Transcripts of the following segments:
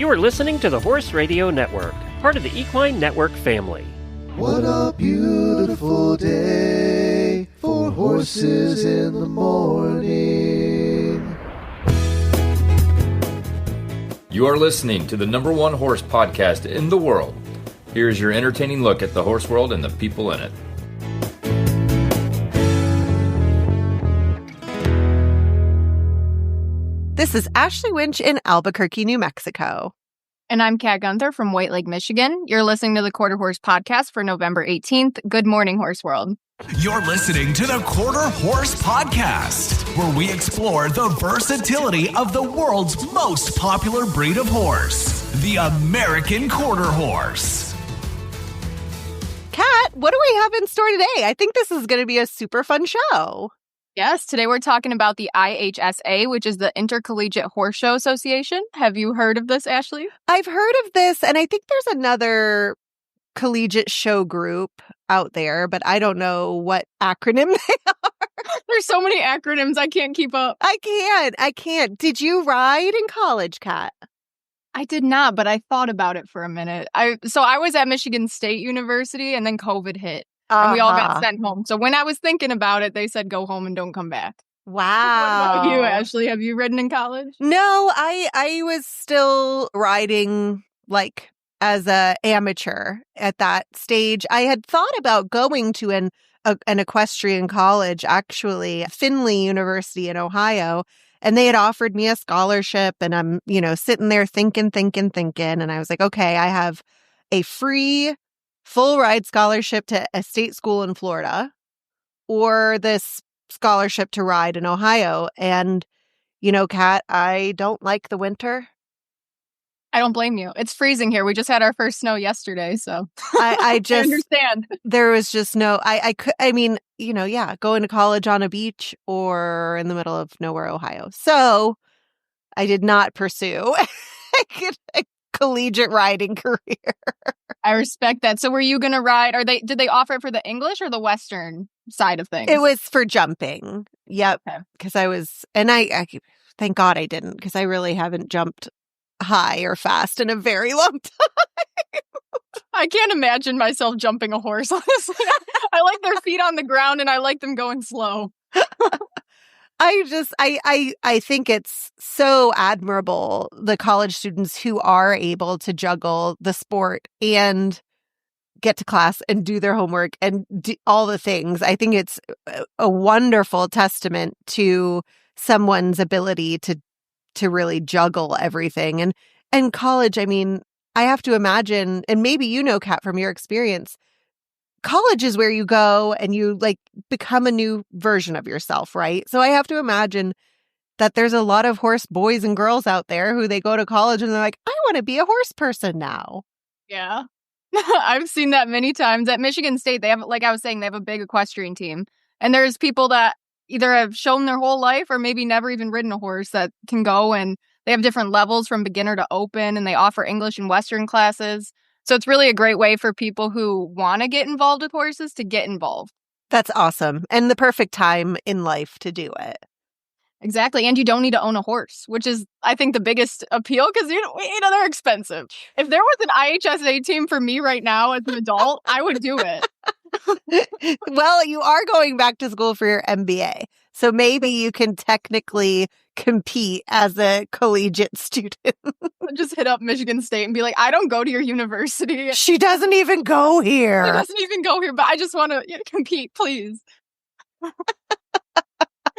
You are listening to the Horse Radio Network, part of the Equine Network family. What a beautiful day for horses in the morning. You are listening to the #1 horse podcast in the world. Here's your entertaining look at the horse world and the people in it. This is Ashley Winch in Albuquerque, New Mexico. And I'm Kat Guenther from White Lake, Michigan. You're listening to the Quarter Horse Podcast for November 18th. Good morning, Horse World. You're listening to the Quarter Horse Podcast, where we explore the versatility of the world's most popular breed of horse, the American Quarter Horse. Kat, what do we have in store today? I think this is going to be a super fun show. Yes, today we're talking about the IHSA, which is the Intercollegiate Horse Show Association. Have you heard of this, Ashley? I've heard of this, and I think there's another collegiate show group out there, but I don't know what acronym they are. There's so many acronyms, I can't keep up. I can't. Did you ride in college, Kat? I did not, but I thought about it for a minute. I was at Michigan State University, and then COVID hit. And we all got sent home. So when I was thinking about it, they said, go home and don't come back. Wow. What about you, Ashley? Have you ridden in college? No, I was still riding like as a amateur at that stage. I had thought about going to an equestrian college, actually, Findlay University in Ohio. And they had offered me a scholarship. And I'm, sitting there thinking. And I was like, okay, I have a free full ride scholarship to a state school in Florida or this scholarship to ride in Ohio. And, Kat, I don't like the winter. I don't blame you. It's freezing here. We just had our first snow yesterday, so I just I understand. There was just no, going to college on a beach or in the middle of nowhere, Ohio. So I did not pursue a collegiate riding career. I respect that. So were you going to ride? Did they offer it for the English or the Western side of things? It was for jumping. Yep. Okay. Because I thank God I didn't, because I really haven't jumped high or fast in a very long time. I can't imagine myself jumping a horse, honestly. I like their feet on the ground and I like them going slow. I think it's so admirable, the college students who are able to juggle the sport and get to class and do their homework and do all the things. I think it's a wonderful testament to someone's ability to really juggle everything. And college, I have to imagine, and maybe Kat, from your experience, college is where you go and you become a new version of yourself, right? So I have to imagine that there's a lot of horse boys and girls out there who they go to college and they're like, I want to be a horse person now. Yeah. I've seen that many times. At Michigan State, they have, like I was saying, they have a big equestrian team. And there's people that either have shown their whole life or maybe never even ridden a horse that can go, and they have different levels from beginner to open, and they offer English and Western classes. So it's really a great way for people who want to get involved with horses to get involved. That's awesome. And the perfect time in life to do it. Exactly. And you don't need to own a horse, which is, I think, the biggest appeal, because they're expensive. If there was an IHSA team for me right now as an adult, I would do it. Well, you are going back to school for your MBA. So maybe you can technically compete as a collegiate student. Just hit up Michigan State and be like, I don't go to your university. She doesn't even go here. She doesn't even go here, but I just want to compete, please.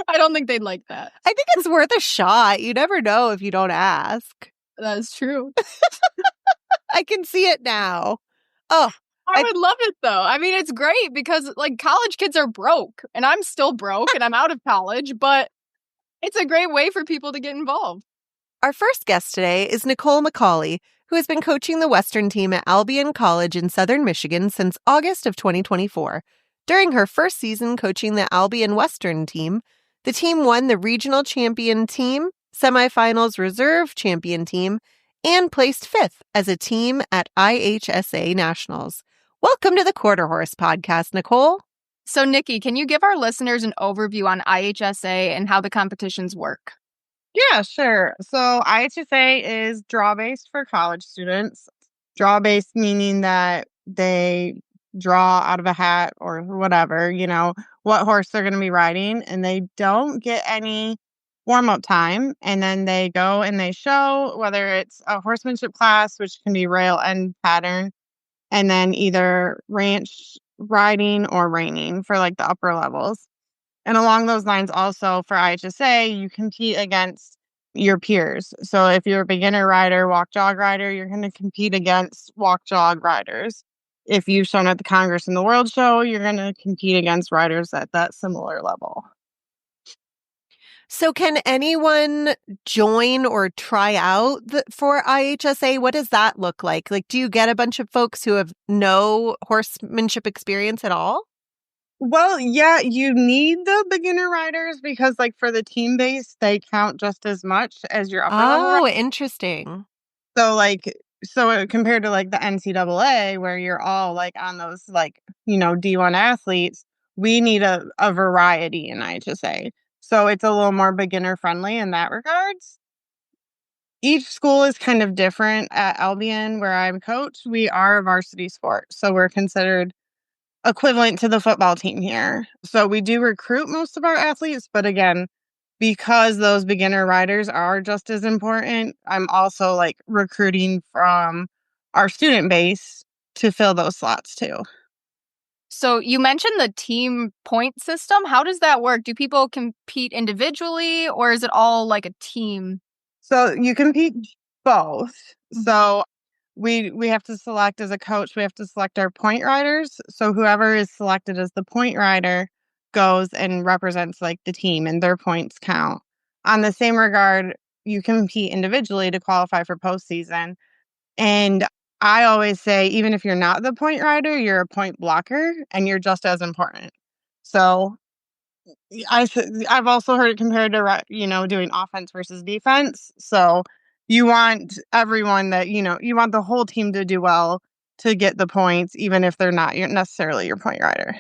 I don't think they'd like that. I think it's worth a shot. You never know if you don't ask. That is true. I can see it now. Oh, I would love it, though. It's great because, college kids are broke, and I'm still broke, and I'm out of college, but it's a great way for people to get involved. Our first guest today is Nichole McCauley, who has been coaching the Western team at Albion College in Southern Michigan since August of 2024. During her first season coaching the Albion Western team, the team won the regional champion team, semifinals reserve champion team, and placed 5th as a team at IHSA Nationals. Welcome to the Quarter Horse Podcast, Nichole. So, Nikki, can you give our listeners an overview on IHSA and how the competitions work? Yeah, sure. So IHSA is draw-based for college students. Draw-based meaning that they draw out of a hat or whatever, what horse they're going to be riding, and they don't get any warm-up time. And then they go and they show whether it's a horsemanship class, which can be rail and pattern, and then either ranch riding or reining for like the upper levels. And along those lines, also for IHSA, you compete against your peers. So if you're a beginner rider, walk jog rider, you're going to compete against walk jog riders. If you've shown at the Congress and the World Show, you're going to compete against riders at that similar level. So can anyone join or try out for IHSA? What does that look like? Like, do you get a bunch of folks who have no horsemanship experience at all? Well, yeah, you need the beginner riders because, like, for the team base, they count just as much as your upper level Oh, riders. interesting. So compared to like the NCAA, where you're all like on those D1 athletes, we need a variety in IHSA. So it's a little more beginner friendly in that regards. Each school is kind of different. At Albion, where I'm coach, we are a varsity sport. So we're considered equivalent to the football team here. So we do recruit most of our athletes, but again, because those beginner riders are just as important, I'm also like recruiting from our student base to fill those slots too. So you mentioned the team point system. How does that work? Do people compete individually or is it all like a team? So you compete both. So we have to select as a coach, we have to select our point riders. So whoever is selected as the point rider goes and represents like the team and their points count. On the same regard, you compete individually to qualify for postseason. And I always say, even if you're not the point rider, you're a point blocker and you're just as important. So I've also heard it compared to, doing offense versus defense. So you want everyone you want the whole team to do well to get the points, even if they're not necessarily your point rider.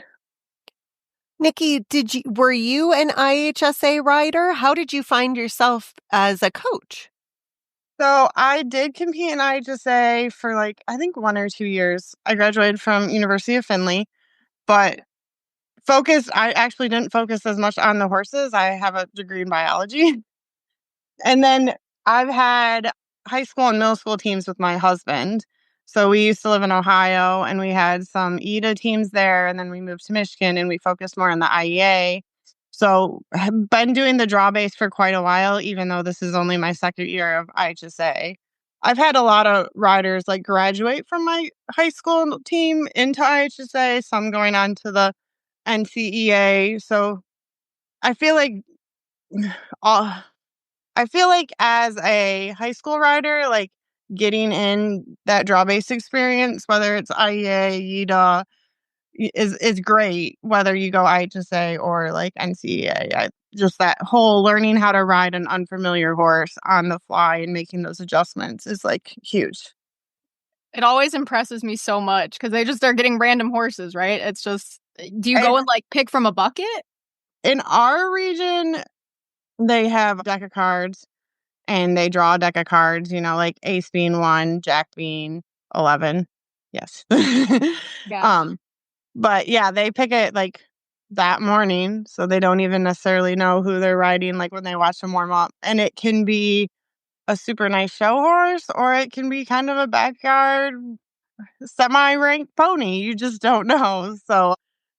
Nikki, were you an IHSA rider? How did you find yourself as a coach? So I did compete in IHSA for I think 1 or 2 years. I graduated from University of Findlay, but I actually didn't focus as much on the horses. I have a degree in biology. And then I've had high school and middle school teams with my husband. So we used to live in Ohio and we had some EDA teams there. And then we moved to Michigan and we focused more on the IEA. So I've been doing the draw base for quite a while, even though this is only my second year of IHSA. I've had a lot of riders graduate from my high school team into IHSA, some going on to the NCEA. So I feel like as a high school rider, getting in that draw based experience, whether it's IEA, EDA, is great. Whether you go IHSA or NCEA, just that whole learning how to ride an unfamiliar horse on the fly and making those adjustments is huge. It always impresses me so much because they just start getting random horses, right? It's just, do you go and pick from a bucket? In our region, they have a deck of cards and they draw a deck of cards, ace being 1, jack being 11. Yes. Yeah. But yeah, they pick it that morning. So they don't even necessarily know who they're riding when they watch them warm up. And it can be a super nice show horse or it can be kind of a backyard semi-ranked pony. You just don't know. So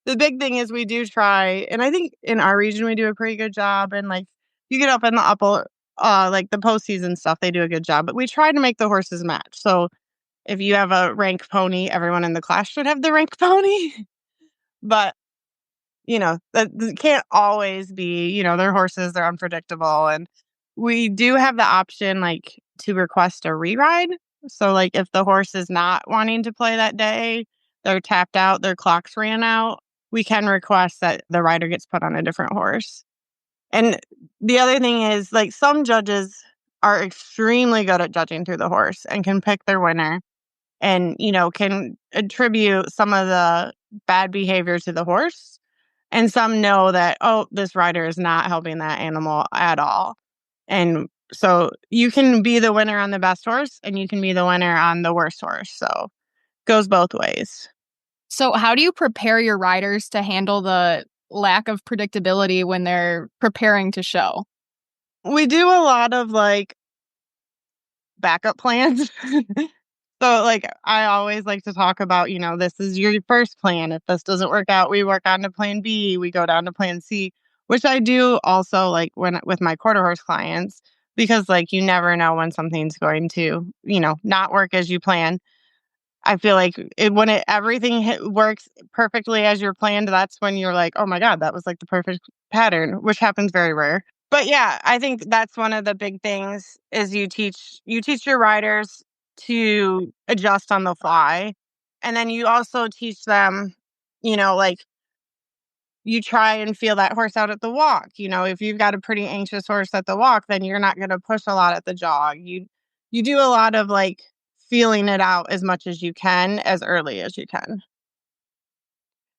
the big thing is we do try, and I think in our region we do a pretty good job. And you get up in the upper, the postseason stuff, they do a good job. But we try to make the horses match. So if you have a rank pony, everyone in the class should have the rank pony. But that can't always be. They're horses, they're unpredictable, and we do have the option to request a reride. So if the horse is not wanting to play that day, they're tapped out, their clocks ran out, we can request that the rider gets put on a different horse. And the other thing is some judges are extremely good at judging through the horse and can pick their winner and can attribute some of the bad behavior to the horse. And some know that, this rider is not helping that animal at all. And so you can be the winner on the best horse and you can be the winner on the worst horse. So goes both ways. So how do you prepare your riders to handle the lack of predictability when they're preparing to show? We do a lot of like backup plans. So like I always like to talk about, this is your first plan. If this doesn't work out, we work on to plan B, we go down to plan C, which I do also like when with my quarter horse clients, because like you never know when something's going to, not work as you plan. I feel like when everything works perfectly as you're planned, that's when you're like, oh my God, that was like the perfect pattern, which happens very rare. But yeah, I think that's one of the big things is you teach your riders to adjust on the fly. And then you also teach them, like you try and feel that horse out at the walk. If you've got a pretty anxious horse at the walk, then you're not going to push a lot at the jog. You do a lot of like feeling it out as much as you can, as early as you can.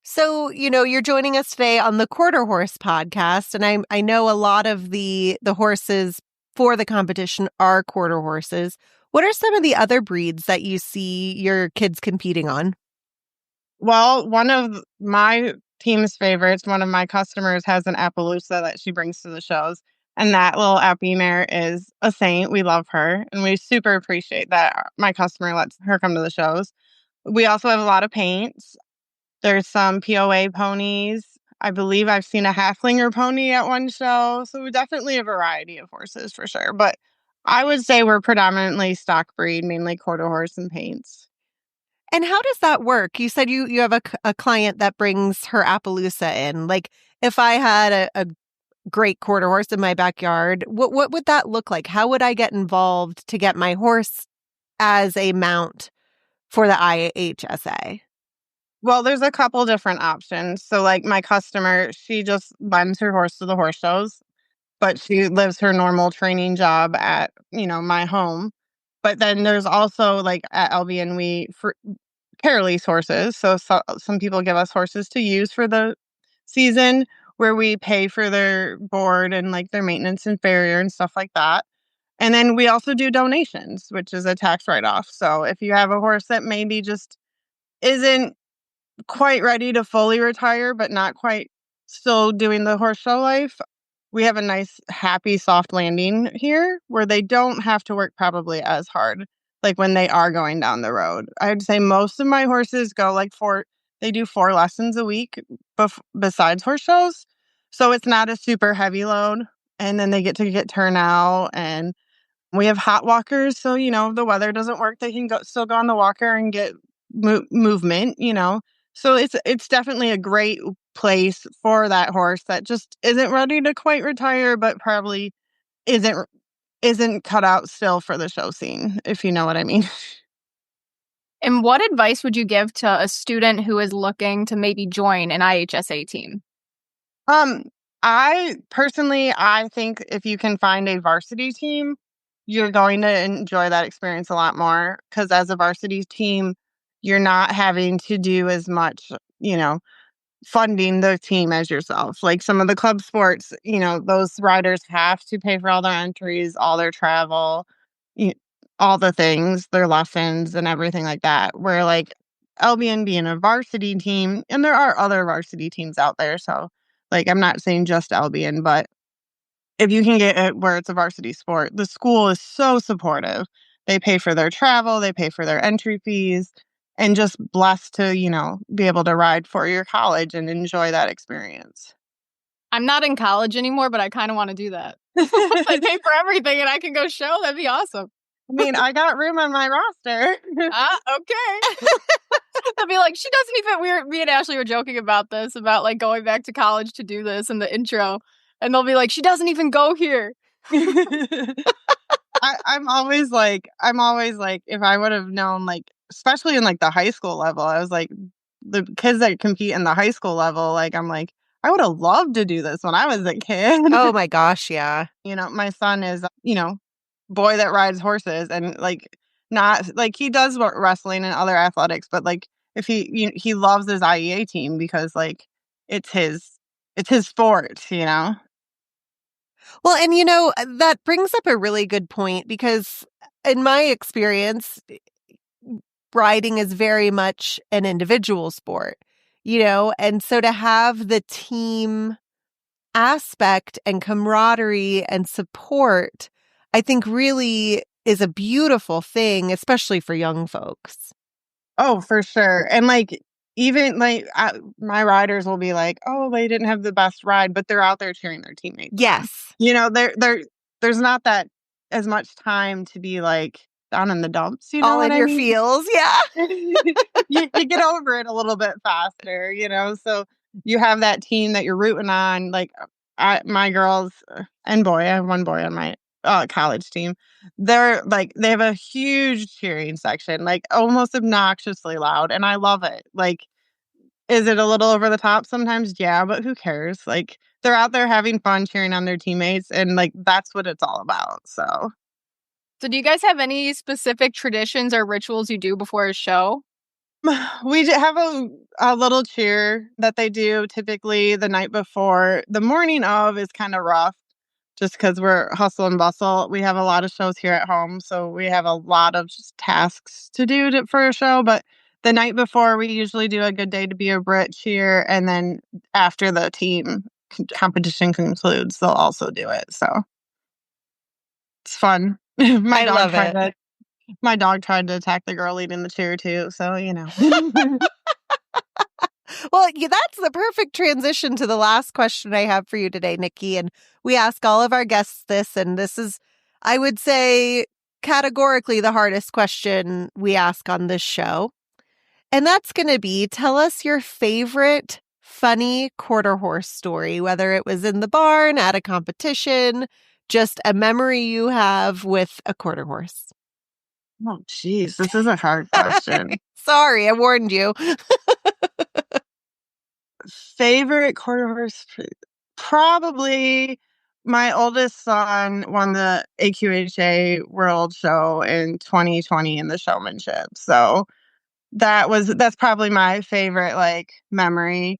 So, you're joining us today on the Quarter Horse podcast, and I know a lot of the horses for the competition are quarter horses. What are some of the other breeds that you see your kids competing on? Well, one of my team's favorites, one of my customers has an Appaloosa that she brings to the shows. And that little Appy mare is a saint. We love her. And we super appreciate that my customer lets her come to the shows. We also have a lot of paints. There's some POA ponies. I believe I've seen a halflinger pony at one show. So definitely a variety of horses for sure. But I would say we're predominantly stock breed, mainly quarter horse and paints. And how does that work? You said you have a client that brings her Appaloosa in. Like, if I had a great quarter horse in my backyard, what would that look like? How would I get involved to get my horse as a mount for the IHSA? Well, there's a couple different options. So like my customer, she just lends her horse to the horse shows, but she lives her normal training job at, my home. But then there's also like at Albion, we care lease horses. So some people give us horses to use for the season where we pay for their board and like their maintenance and farrier and stuff like that. And then we also do donations, which is a tax write-off. So if you have a horse that maybe just isn't quite ready to fully retire, but not quite still doing the horse show life, we have a nice, happy, soft landing here where they don't have to work probably as hard, like when they are going down the road. I'd say most of my horses go like they do 4 lessons a week besides horse shows. So it's not a super heavy load. And then they get turnout, and we have hot walkers. So, if the weather doesn't work, they can still go on the walker and get movement, So it's definitely a great place for that horse that just isn't ready to quite retire, but probably isn't cut out still for the show scene, if you know what I mean. And what advice would you give to a student who is looking to maybe join an IHSA team? I think if you can find a varsity team, you're going to enjoy that experience a lot more, because as a varsity team, you're not having to do as much, funding the team as yourself. Like some of the club sports, those riders have to pay for all their entries, all their travel, all the things, their lessons and everything like that. Where like Albion being a varsity team, and there are other varsity teams out there. So like, I'm not saying just Albion, but if you can get it where it's a varsity sport, the school is so supportive. They pay for their travel, they pay for their entry fees, and just blessed to, be able to ride for your college and enjoy that experience. I'm not in college anymore, but I kind of want to do that. I pay for everything and I can go show. That'd be awesome. I mean, I got room on my roster. Okay. I'd be like, she doesn't even, me and Ashley were joking about this, about like going back to college to do this in the intro. And they'll be like, she doesn't even go here. I'm always like, if I would have known, like, especially in like the high school level, I was like, the kids that compete in the high school level, like, I'm like, I would have loved to do this when I was a kid. Oh my gosh, yeah. My son is, boy that rides horses, and like, not like he does wrestling and other athletics, but like if he loves his IEA team because like it's his sport, Well, and that brings up a really good point because in my experience, riding is very much an individual sport, and so to have the team aspect and camaraderie and support, I think really is a beautiful thing, especially for young folks. Oh, for sure. And even my riders will be like, "Oh, they didn't have the best ride," but they're out there cheering their teammates on. Yes. There's not that as much time to be down in the dumps, you know All what in I your mean? feels. Yeah. You get over it a little bit faster, so you have that team that you're rooting on. My girls and boy, I have one boy on my college team. They have a huge cheering section, almost obnoxiously loud, and I love it. Is it a little over the top sometimes? Yeah, but who cares? They're out there having fun cheering on their teammates, and that's what it's all about. So do you guys have any specific traditions or rituals you do before a show? we have a little cheer that they do typically the night before. The morning of is kind of rough just because we're hustle and bustle. We have a lot of shows here at home, so we have a lot of just tasks to do for a show. But the night before, we usually do a good day to be a Brit cheer, and then after the team competition concludes, they'll also do it. So it's fun. I love it. My dog tried to attack the girl leading the cheer too, so Well, that's the perfect transition to the last question I have for you today, Nikki. And we ask all of our guests this, and this is, I would say, categorically the hardest question we ask on this show. And that's going to be, tell us your favorite funny quarter horse story, whether it was in the barn, at a competition, just a memory you have with a quarter horse. Oh, geez, this is a hard question. Sorry, I warned you. Favorite quarter horse? Probably my oldest son won the AQHA World Show in 2020 in the showmanship. So that's probably my favorite memory.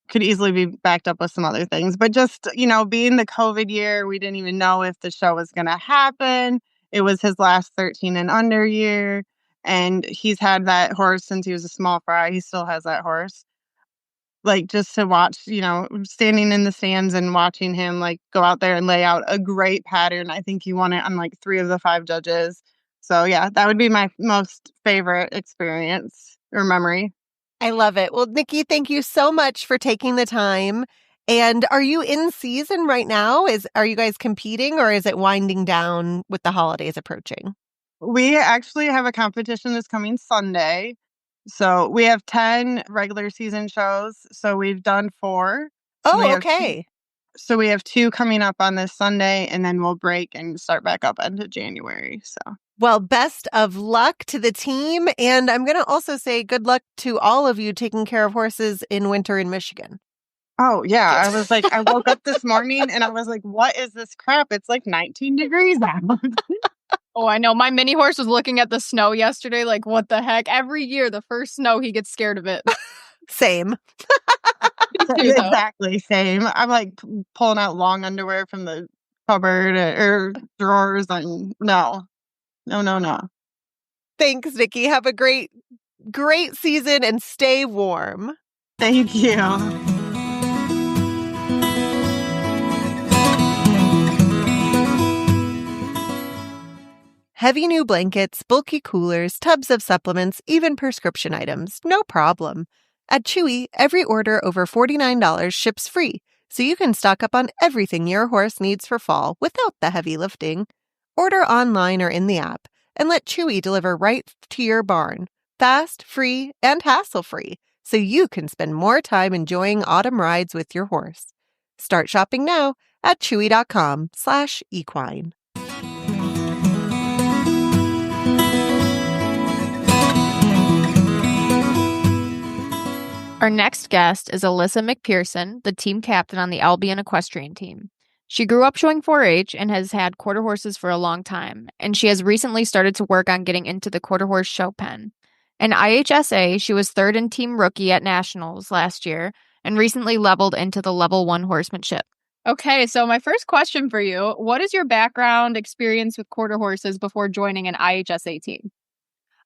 Could easily be backed up with some other things, but just, being the COVID year, we didn't even know if the show was going to happen. It was his last 13 and under year, and he's had that horse since he was a small fry. He still has that horse. Just to watch, standing in the stands and watching him go out there and lay out a great pattern. I think he won it on 3 of the 5 judges. So yeah, that would be my most favorite experience or memory. I love it. Well, Nikki, thank you so much for taking the time. And are you in season right now? Are you guys competing, or is it winding down with the holidays approaching? We actually have a competition this coming Sunday. So we have 10 regular season shows. So we've done 4. Oh, okay. So we have 2 coming up on this Sunday, and then we'll break and start back up into January. So. Well, best of luck to the team. And I'm going to also say good luck to all of you taking care of horses in winter in Michigan. Oh, yeah. I was I woke up this morning and I was like, what is this crap? It's 19 degrees out. Oh, I know. My mini horse was looking at the snow yesterday. What the heck? Every year, the first snow, he gets scared of it. Same. Exactly. Same. I'm pulling out long underwear from the cupboard or drawers. No. Thanks, Nikki. Have a great season and stay warm. Thank you. Heavy new blankets, bulky coolers, tubs of supplements, even prescription items. No problem. At Chewy, every order over $49 ships free, so you can stock up on everything your horse needs for fall without the heavy lifting. Order online or in the app, and let Chewy deliver right to your barn. Fast, free, and hassle-free, so you can spend more time enjoying autumn rides with your horse. Start shopping now at chewy.com/equine. Our next guest is Alyssa McPherson, the team captain on the Albion equestrian team. She grew up showing 4-H and has had quarter horses for a long time, and she has recently started to work on getting into the quarter horse show pen. In IHSA, she was 3rd in team rookie at Nationals last year and recently leveled into the level 1 horsemanship. Okay, so my first question for you, what is your background experience with quarter horses before joining an IHSA team?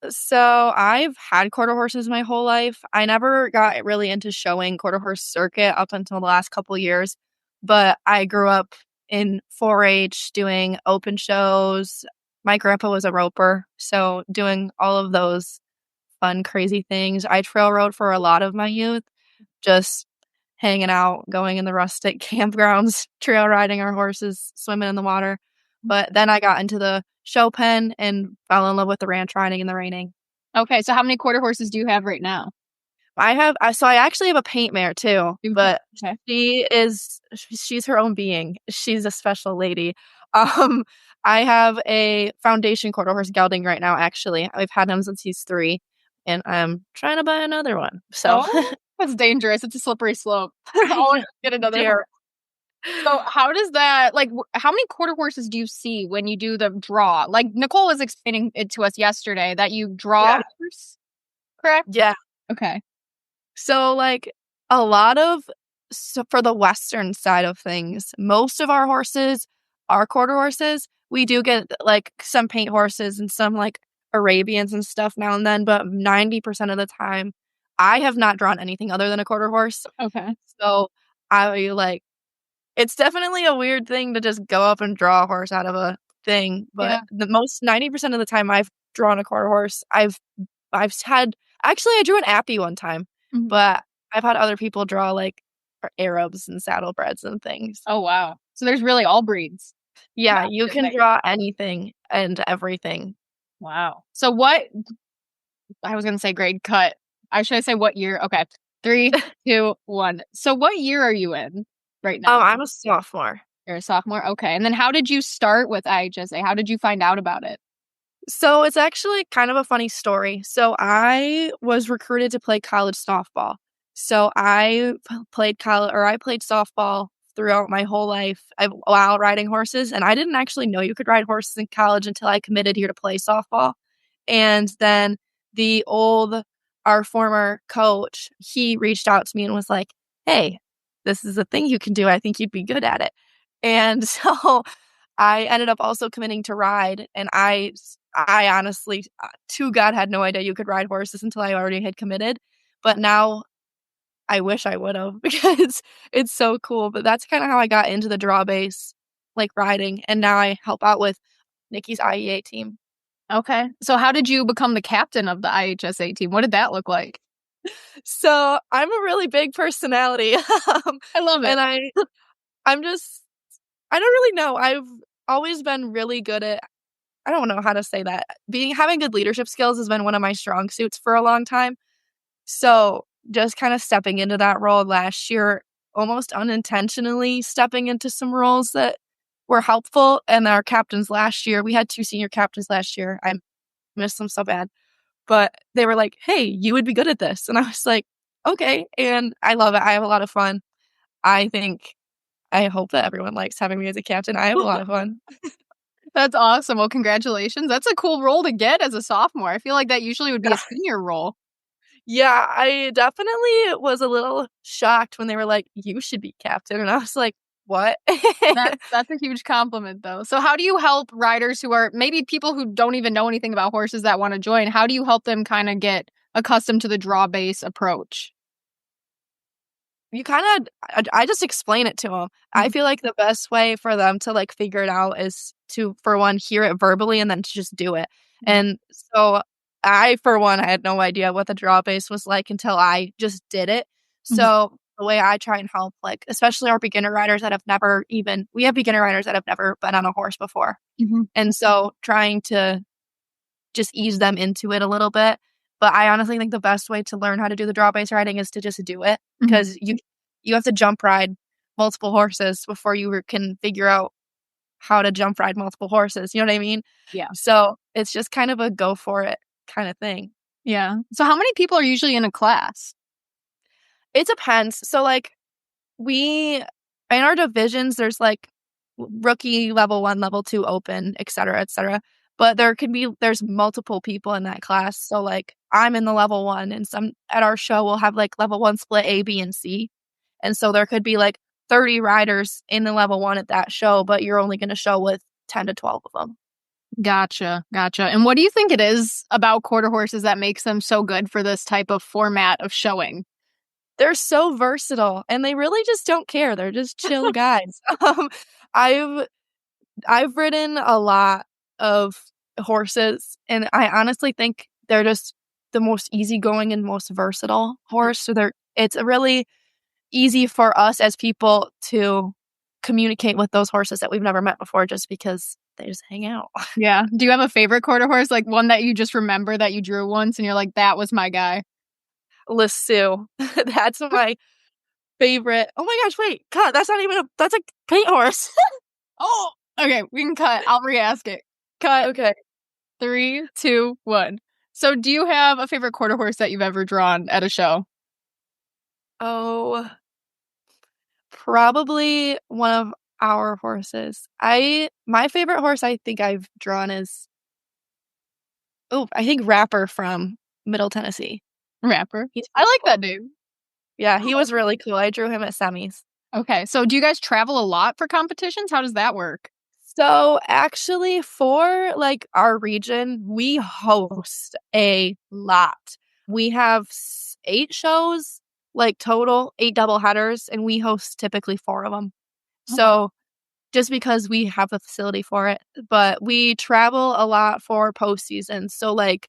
So I've had quarter horses my whole life. I never got really into showing quarter horse circuit up until the last couple years, but I grew up in 4-H doing open shows. My grandpa was a roper, so doing all of those fun, crazy things. I trail rode for a lot of my youth, just hanging out, going in the rustic campgrounds, trail riding our horses, swimming in the water. But then I got into the show pen and fell in love with the ranch riding and the reining. Okay, so how many quarter horses do you have right now? I actually have a paint mare too, but Okay. she's her own being. She's a special lady. I have a foundation quarter horse gelding right now, actually. I've had him since he's 3, and I'm trying to buy another one. So that's dangerous. It's a slippery slope. Always get another horse. So how does that, how many quarter horses do you see when you do the draw? Like Nichole was explaining it to us yesterday that you draw a horse, correct? Yeah. Okay. So a lot of, for the Western side of things, most of our horses are quarter horses. We do get some paint horses and some Arabians and stuff now and then, but 90% of the time I have not drawn anything other than a quarter horse. Okay. So it's definitely a weird thing to just go up and draw a horse out of a thing, but the most 90% of the time I've drawn a quarter horse. I've had, actually I drew an Appy one time, but I've had other people draw Arabs and saddlebreds and things. Oh, wow. So there's really all breeds. Yeah, you can draw anything and everything. Wow. So what, I was going to say grade cut. Should I say what year? Okay. 3, 2, 1. So what year are you in right now? I'm a sophomore. You're a sophomore? Okay. And then how did you start with IHSA? How did you find out about it? So it's actually kind of a funny story. So I was recruited to play college softball. So I played softball throughout my whole life while riding horses. And I didn't actually know you could ride horses in college until I committed here to play softball. And then our former coach, he reached out to me and was like, hey, this is a thing you can do. I think you'd be good at it. And so I ended up also committing to ride. And I honestly, to God, had no idea you could ride horses until I already had committed. But now I wish I would have, because it's so cool. But that's kind of how I got into the draw base, riding. And now I help out with Nikki's IEA team. Okay. So how did you become the captain of the IHSA team? What did that look like? So I'm a really big personality. I love it. And I don't really know. I've always been really good at, I don't know how to say that. Having good leadership skills has been one of my strong suits for a long time. So just kind of stepping into that role last year, almost unintentionally stepping into some roles that were helpful. And our captains last year, we had 2 senior captains last year. I missed them so bad. But they were like, hey, you would be good at this. And I was like, okay. And I love it. I have a lot of fun. I hope that everyone likes having me as a captain. I have a lot of fun. That's awesome. Well, congratulations. That's a cool role to get as a sophomore. I feel like that usually would be a senior role. Yeah, I definitely was a little shocked when they were like, you should be captain. And I was like, what? That's a huge compliment, though. So how do you help riders who are maybe people who don't even know anything about horses that want to join? How do you help them kind of get accustomed to the draw base approach? I just explain it to them. I feel like the best way for them to figure it out is to, for one, hear it verbally and then to just do it. And so I, for one, I had no idea what the draw base was like until I just did it. So the way I try and help, especially our beginner riders that have never we have beginner riders that have never been on a horse before. And so trying to just ease them into it a little bit. But I honestly think the best way to learn how to do the draw base riding is to just do it, because you have to jump ride multiple horses before you can figure out how to jump ride multiple horses. You know what I mean? Yeah. So it's just kind of a go for it kind of thing. Yeah. So how many people are usually in a class? It depends. So in our divisions, there's rookie, level 1, level 2, open, et cetera, et cetera. But there's multiple people in that class. So I'm in the level 1, and some at our show we'll have level 1 split A, B, and C. And so there could be 30 riders in the level 1 at that show, but you're only going to show with 10 to 12 of them. Gotcha. And what do you think it is about quarter horses that makes them so good for this type of format of showing? They're so versatile, and they really just don't care. They're just chill guys. I've ridden a lot of horses, and I honestly think they're just the most easygoing and most versatile horse. So it's really easy for us as people to communicate with those horses that we've never met before, just because they just hang out. Yeah. Do you have a favorite quarter horse, like one that you just remember that you drew once and you're like, that was my guy? Lasso. That's my favorite. Oh my gosh, wait, cut. That's a paint horse. Oh, okay. We can cut. I'll re-ask it. Cut. Okay. 3, 2, 1. So do you have a favorite quarter horse that you've ever drawn at a show? Oh, probably one of our horses. My favorite horse I think I've drawn is I think Rapper from Middle Tennessee. Rapper. I like that name. Yeah, he was really cool. I drew him at semis. Okay, so do you guys travel a lot for competitions? How does that work? So actually, for like our region, we host a lot. We have 8 shows, like total 8 double headers, and we host typically 4 of them. So just because we have the facility for it, but we travel a lot for postseason. So like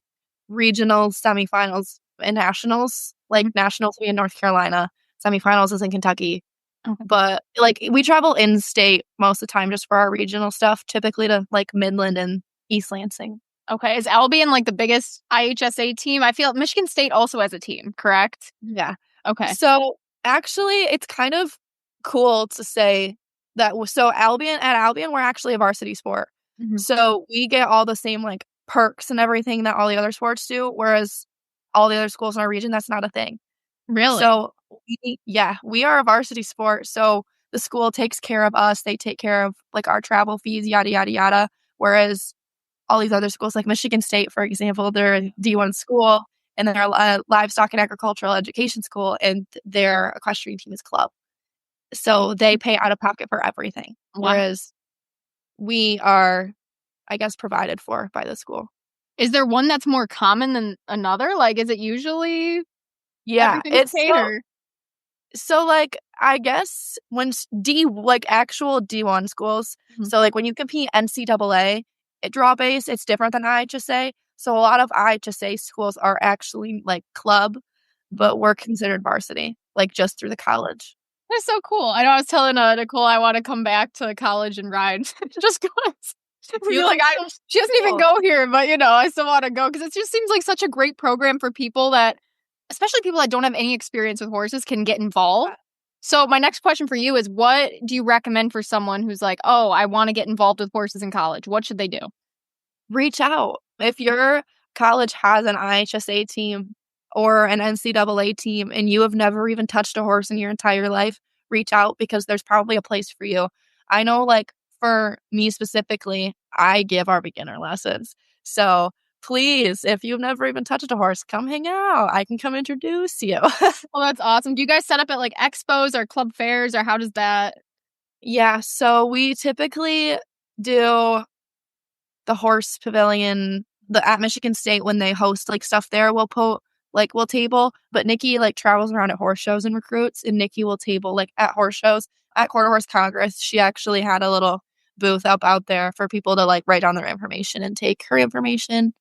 regionals, semifinals, and nationals. Like nationals we in North Carolina, semifinals is in Kentucky. Okay. But like we travel in state most of the time just for our regional stuff, typically to like Midland and East Lansing. Okay. Is Albion like the biggest IHSA team? I feel Michigan State also has a team, correct? Yeah. Okay. So actually, it's kind of cool to say that. So Albion, we're actually a varsity sport. Mhm. So we get all the same like perks and everything that all the other sports do, whereas all the other schools in our region, that's not a thing. Really? So we are a varsity sport. So the school takes care of us. They take care of like our travel fees, yada, yada, yada. Whereas all these other schools, like Michigan State, for example, they're a D1 school and they're a livestock and agricultural education school, and their equestrian team is club. So they pay out of pocket for everything. Wow. Whereas we are, I guess, provided for by the school. Is there one that's more common than another? Like, is it usually everything's paid, or? So like, I guess when actual D1 schools, so like when you compete NCAA draw base, it's different than IHSA. So a lot of IHSA schools are actually like club, but we're considered varsity, like just through the college. That's so cool. I know I was telling Nichole I want to come back to college and ride just because. She doesn't even go here, but I still want to go because it just seems like such a great program for people that, especially people that don't have any experience with horses, can get involved. So my next question for you is, what do you recommend for someone who's like, oh, I want to get involved with horses in college? What should they do? Reach out. If your college has an IHSA team or an NCAA team and you have never even touched a horse in your entire life, reach out because there's probably a place for you. I know, like, for me specifically, I give our beginner lessons. So please, if you've never even touched a horse, come hang out. I can come introduce you. Well, that's awesome. Do you guys set up at like expos or club fairs, or how does that? Yeah, so we typically do the horse pavilion at Michigan State when they host like stuff there. We'll table, but Nikki like travels around at horse shows and recruits, and Nikki will table like at horse shows. At Quarter Horse Congress, she actually had a little booth out there for people to like write down their information and take her information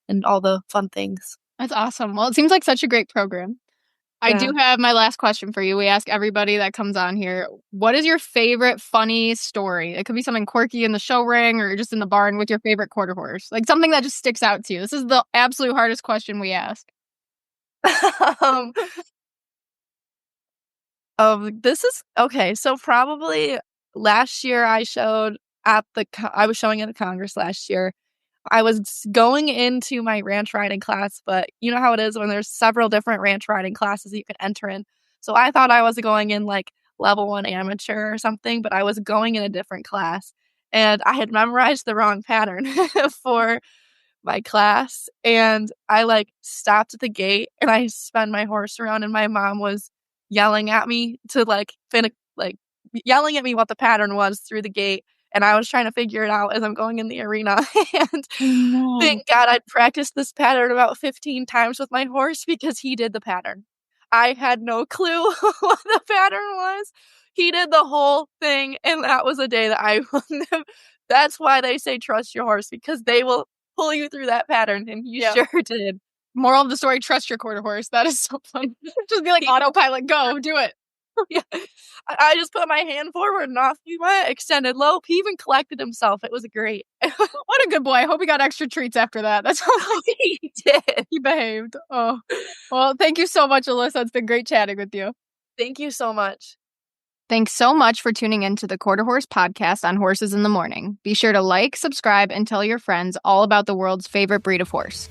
and all the fun things. That's awesome. Well, it seems like such a great program. Yeah. I do have my last question for you. We ask everybody that comes on here, what is your favorite funny story? It could be something quirky in the show ring or just in the barn with your favorite quarter horse. Like something that just sticks out to you. This is the absolute hardest question we ask. This is okay. So probably last year I was showing at the Congress last year. I was going into my ranch riding class, but you know how it is when there's several different ranch riding classes you can enter in. So I thought I was going in like level 1 amateur or something, but I was going in a different class, and I had memorized the wrong pattern for my class, and I like stopped at the gate and I spun my horse around, and my mom was yelling at me to like yelling at me what the pattern was through the gate. And I was trying to figure it out as I'm going in the arena. And thank God I'd practiced this pattern about 15 times with my horse because he did the pattern. I had no clue what the pattern was. He did the whole thing. And that was a day that I will never. That's why they say trust your horse, because they will pull you through that pattern. And you sure did. Moral of the story, trust your quarter horse. That is so fun. Just be like autopilot, go, do it. Yeah. I just put my hand forward and off he went, extended lope. He even collected himself. It was great. What a good boy. I hope he got extra treats after that. That's how he did. He behaved. Oh, well, thank you so much, Alyssa. It's been great chatting with you. Thank you so much. Thanks so much for tuning in to the Quarter Horse podcast on Horses in the Morning. Be sure to like, subscribe, and tell your friends all about the world's favorite breed of horse.